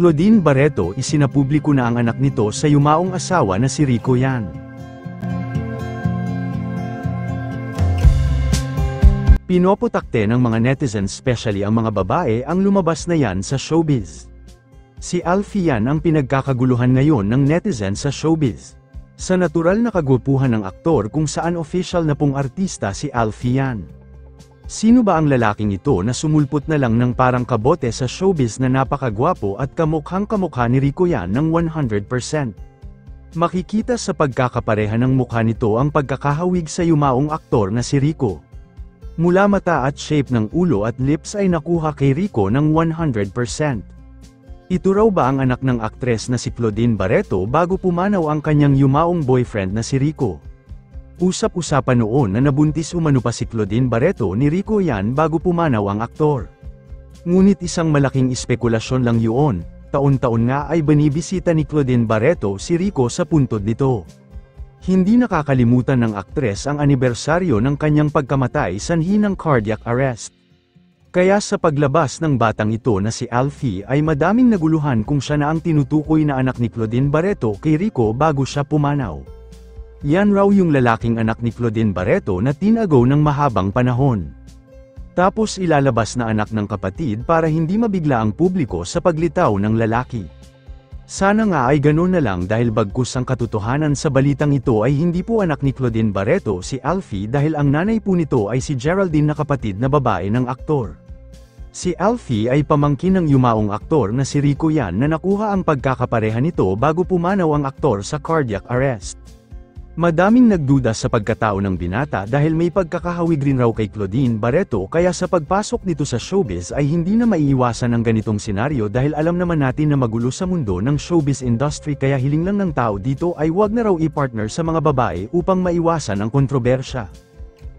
Claudine Barreto isinapubliko na ang anak nito sa yumaong asawa na si Rico Yan. Pinopotakte ng mga netizens, especially ang mga babae, ang lumabas na yan sa showbiz. Si Alfie Yan ang pinagkakaguluhan ngayon ng netizens sa showbiz. Sa natural na kagwapuhan ng aktor kung saan official na pong artista si Alfie Yan. Sino ba ang lalaking ito na sumulpot na lang ng parang kabote sa showbiz na napakagwapo at kamukhang-kamukha ni Rico Yan ng 100%? Makikita sa pagkakapareha ng mukha nito ang pagkakahawig sa yumaong aktor na si Rico. Mula mata at shape ng ulo at lips ay nakuha kay Rico ng 100%. Ito raw ba ang anak ng aktres na si Claudine Barreto bago pumanaw ang kanyang yumaong boyfriend na si Rico? Usap-usapan noon na nabuntis umano pa si Claudine Barreto ni Rico Yan bago pumanaw ang aktor. Ngunit isang malaking espekulasyon lang yun, taon-taon nga ay binibisita ni Claudine Barreto si Rico sa puntod nito. Hindi nakakalimutan ng aktres ang anibersaryo ng kanyang pagkamatay sanhi ng cardiac arrest. Kaya sa paglabas ng batang ito na si Alfie ay madaming naguluhan kung siya na ang tinutukoy na anak ni Claudine Barreto kay Rico bago siya pumanaw. Yan raw yung lalaking anak ni Claudine Barreto na tinago ng mahabang panahon. Tapos ilalabas na anak ng kapatid para hindi mabigla ang publiko sa paglitaw ng lalaki. Sana nga ay ganun na lang dahil bagkus ang katotohanan sa balitang ito ay hindi po anak ni Claudine Barreto si Alfie dahil ang nanay po nito ay si Geraldine na kapatid na babae ng aktor. Si Alfie ay pamangkin ng yumaong aktor na si Rico Yan na nakuha ang pagkakapareha nito bago pumanaw ang aktor sa cardiac arrest. Madaming nagduda sa pagkatao ng binata dahil may pagkakahawig rin raw kay Claudine Barreto kaya sa pagpasok nito sa showbiz ay hindi na maiiwasan ang ganitong senaryo dahil alam naman natin na magulo sa mundo ng showbiz industry kaya hiling lang ng tao dito ay wag na raw i-partner sa mga babae upang maiwasan ang kontrobersya.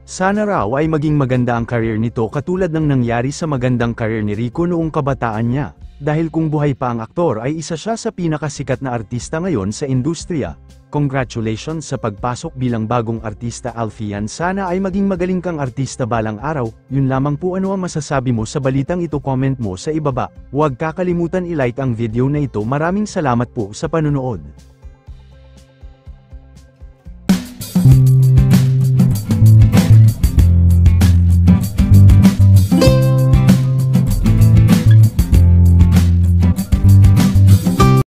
Sana raw ay maging maganda ang career nito katulad ng nangyari sa magandang career ni Rico noong kabataan niya, dahil kung buhay pa ang aktor ay isa siya sa pinakasikat na artista ngayon sa industriya. Congratulations sa pagpasok bilang bagong artista Alfie Yan. Sana ay maging magaling kang artista balang araw. Yun lamang po. Ano ang masasabi mo sa balitang ito? Comment mo sa ibaba. Huwag kakalimutan i-like ang video na ito. Maraming salamat po sa panonood.